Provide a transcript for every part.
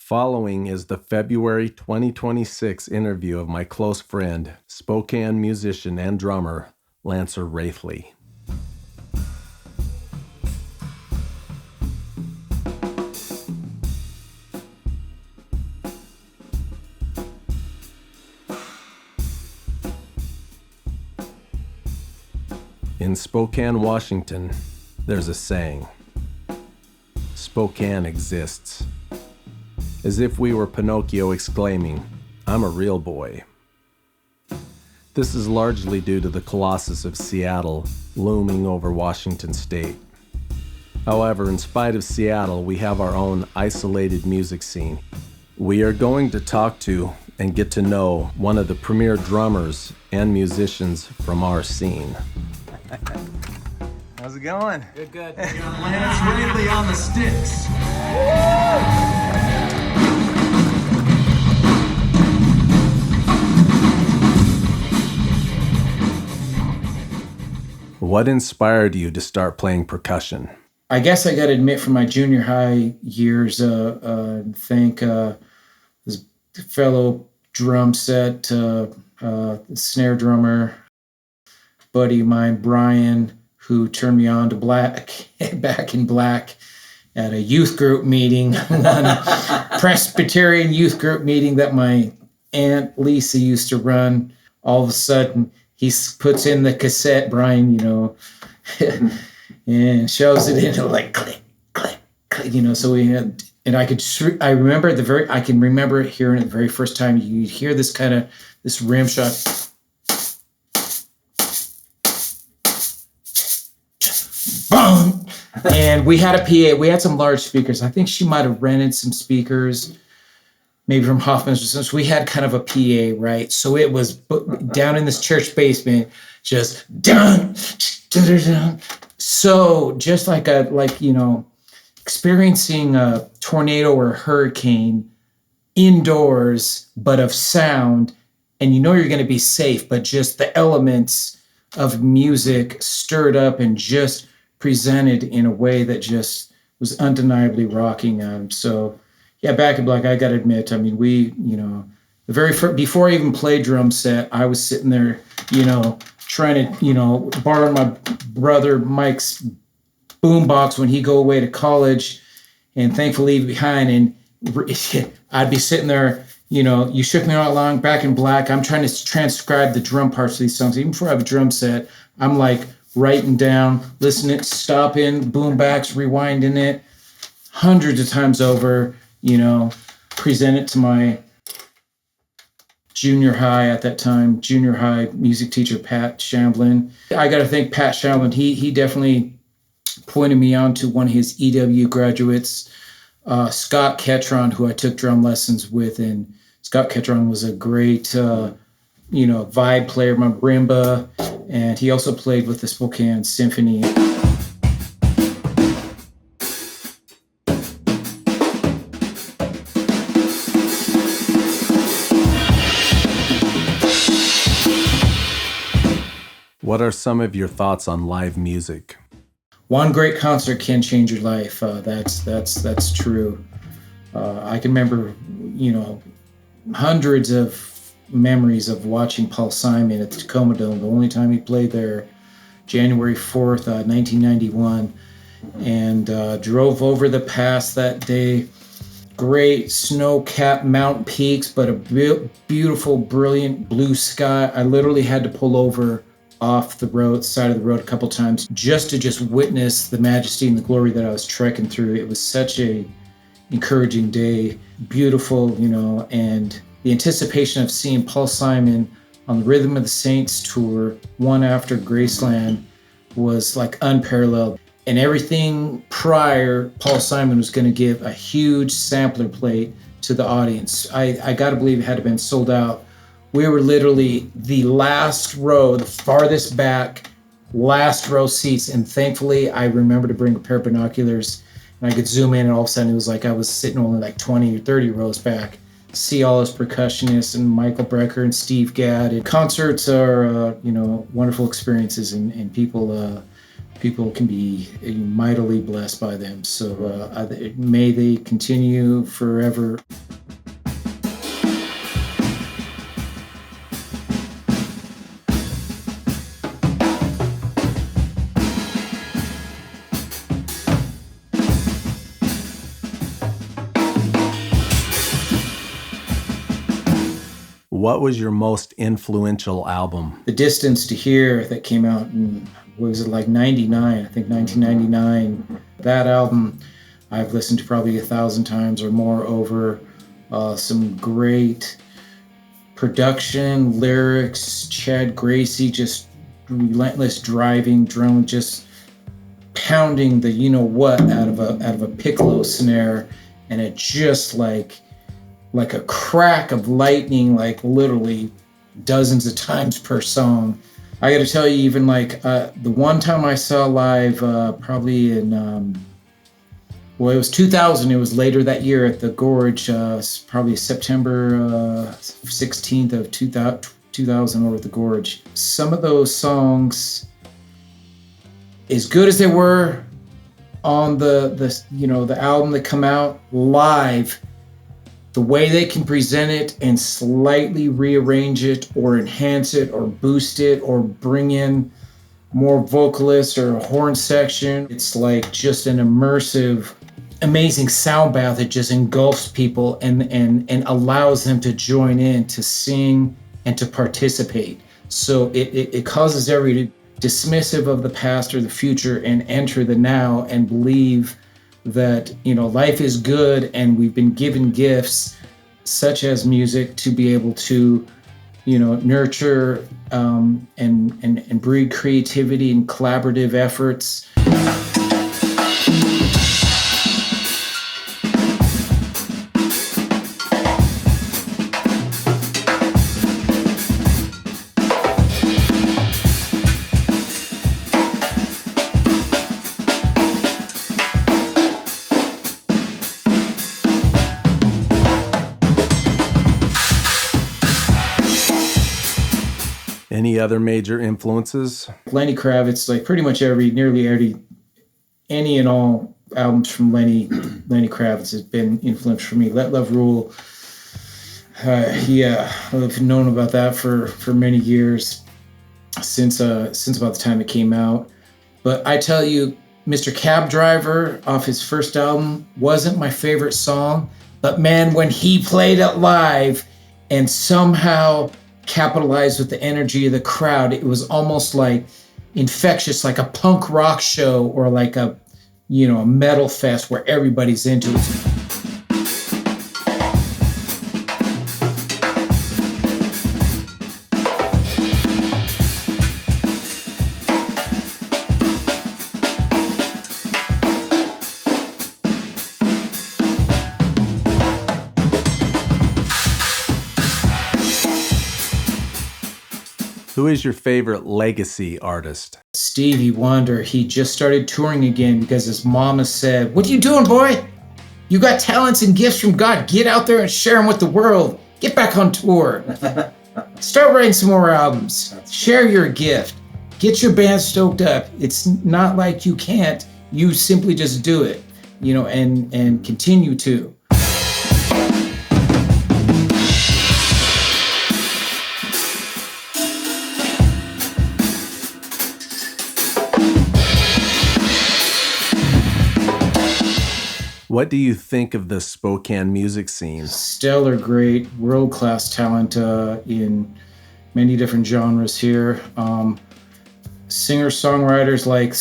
Following is the February 2026 interview of my close friend, Spokane musician and drummer, Lancer Rafley. In Spokane, Washington, there's a saying, Spokane exists. As if we were Pinocchio exclaiming, I'm a real boy. This is largely due to the Colossus of Seattle looming over Washington state. However, in spite of Seattle, we have our own isolated music scene. We are going to talk to and get to know one of the premier drummers and musicians from our scene. How's it going? Good. Lance Rafley on the sticks. What inspired you to start playing percussion? I guess I got to admit, from my junior high years, thank this fellow drum set, snare drummer, buddy of mine, Brian, who turned me on to Back in Black at a youth group meeting, one Presbyterian youth group meeting that my Aunt Lisa used to run. All of a sudden, he puts in the cassette, Brian, and shows it in, like click, click, click, so we had, and I can remember hearing it the very first time. You'd hear this rim shot. Boom! And we had a PA. We had some large speakers. I think she might have rented some speakers, maybe from Hoffman's or something. So we had kind of a PA, right? So it was down in this church basement, just dun, dun, dun, dun. So just experiencing a tornado or a hurricane indoors, but of sound, and you're going to be safe, but just the elements of music stirred up and just presented in a way that just was undeniably rocking. So yeah, Back in Black, I got to admit, we, the very first, before I even played drum set, I was sitting there, trying to, borrow my brother Mike's boombox when he go away to college and thankfully leave behind. And I'd be sitting there, You Shook Me Out Long, Back in Black. I'm trying to transcribe the drum parts of these songs. Even before I have a drum set, I'm like writing down, listening, stopping, boombacks, rewinding it hundreds of times over, present it to my junior high music teacher, Pat Shamblin. I got to thank Pat Shamblin. He definitely pointed me on to one of his EW graduates, Scott Ketron, who I took drum lessons with. And Scott Ketron was a great, vibe player, marimba, and he also played with the Spokane Symphony. What are some of your thoughts on live music? One great concert can change your life. That's true. I can remember, hundreds of memories of watching Paul Simon at the Tacoma Dome. The only time he played there, January 4th, 1991, and drove over the pass that day. Great snow-capped mountain peaks, but a beautiful, brilliant blue sky. I literally had to pull over off the side of the road a couple times just to witness the majesty and the glory that I was trekking through. It was such a encouraging day, beautiful, and the anticipation of seeing Paul Simon on the Rhythm of the Saints tour, one after Graceland, was like unparalleled. And everything prior, Paul Simon was going to give a huge sampler plate to the audience. I got to believe it had been sold out. We were literally the last row, the farthest back, last row seats. And thankfully, I remember to bring a pair of binoculars and I could zoom in, and all of a sudden it was like I was sitting only like 20 or 30 rows back. See all those percussionists and Michael Brecker and Steve Gadd. And concerts are, wonderful experiences, and people people can be mightily blessed by them. So may they continue forever. What was your most influential album? The Distance to Here that came out in, what was it, like 99, I think 1999. That album I've listened to probably 1,000 times or more over. Some great production, lyrics, Chad Gracie just relentless driving drum, just pounding the you know what out of a piccolo snare, and it just like a crack of lightning, like literally dozens of times per song. I got to tell you, even like the one time I saw live, probably in, well, it was 2000. It was later that year at the Gorge, probably September 16th of 2000 over at the Gorge. Some of those songs, as good as they were on the album that come out live, the way they can present it and slightly rearrange it or enhance it or boost it or bring in more vocalists or a horn section, it's like just an immersive, amazing sound bath that just engulfs people and allows them to join in, to sing and to participate. So it causes everybody to dismissive of the past or the future and enter the now and believe that, you know, life is good and we've been given gifts such as music to be able to, you know, nurture and breed creativity and collaborative efforts. Any other major influences? Lenny Kravitz, like pretty much nearly every, any and all albums from Lenny Kravitz has been influential for me. Let Love Rule, yeah, I've known about that for many years, since about the time it came out. But I tell you, Mr. Cab Driver off his first album wasn't my favorite song, but man, when he played it live and somehow capitalized with the energy of the crowd, it was almost like infectious, like a punk rock show or like a, you know, a metal fest where everybody's into it. Who is your favorite legacy artist? Stevie Wonder. He just started touring again because his mama said, "What are you doing, boy? You got talents and gifts from God. Get out there and share them with the world. Get back on tour. Start writing some more albums. Share your gift. Get your band stoked up. It's not like you can't. You simply just do it, you know, and continue to." What do you think of the Spokane music scene? Stellar, great, world-class talent in many different genres here. Singer-songwriters, like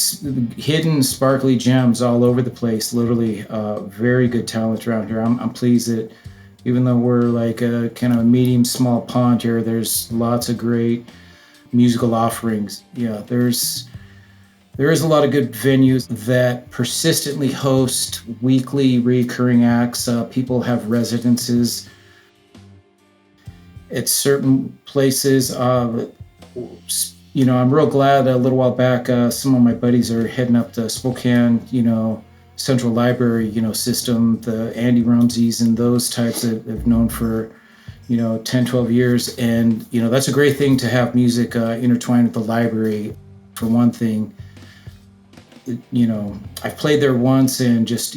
hidden sparkly gems all over the place, literally. Very good talent around here. I'm pleased that even though we're like a kind of a medium small pond here, there's lots of great musical offerings. Yeah, there is a lot of good venues that persistently host weekly recurring acts. People have residences at certain places. You know, I'm real glad a little while back, some of my buddies are heading up the Spokane, you know, Central Library, you know, system, the Andy Rumsey's and those types that I've known for, you know, 10, 12 years. And, you know, that's a great thing to have music intertwined with the library, for one thing. I've played there once, and just,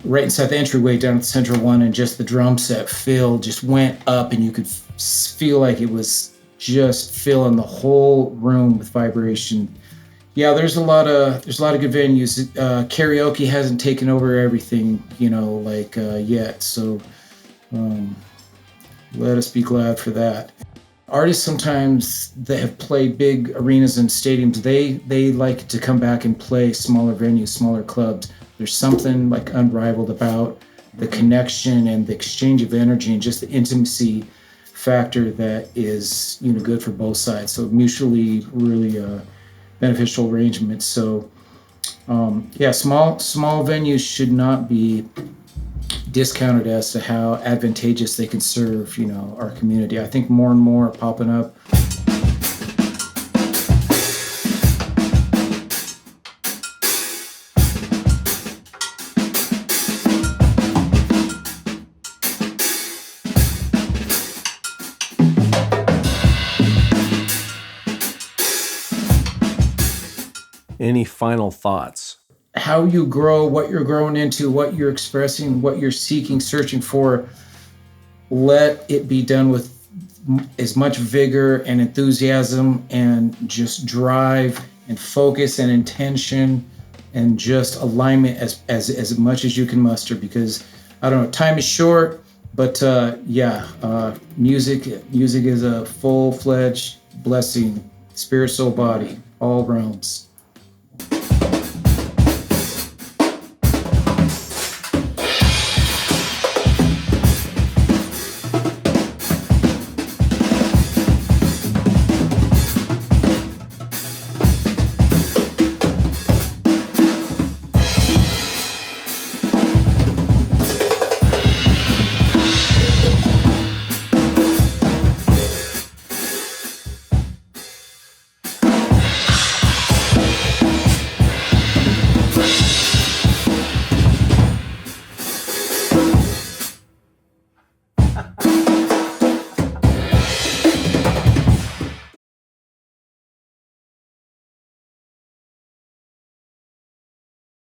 right inside the entryway down at the Central One, and just the drum set just went up, and you could feel like it was just filling the whole room with vibration. Yeah, there's a lot of good venues. Karaoke hasn't taken over everything, yet. So let us be glad for that. Artists sometimes that have played big arenas and stadiums, they like to come back and play smaller venues, smaller clubs. There's something like unrivaled about the connection and the exchange of energy and just the intimacy factor that is good for both sides. So mutually really beneficial arrangements. So small venues should not be discounted as to how advantageous they can serve our community. I think more and more are popping up. Any final thoughts? How you grow, what you're growing into, what you're expressing, what you're seeking, searching for, let it be done with as much vigor and enthusiasm and just drive and focus and intention and just alignment as much as you can muster, because I don't know, time is short, but music is a full-fledged blessing, spirit, soul, body, all realms.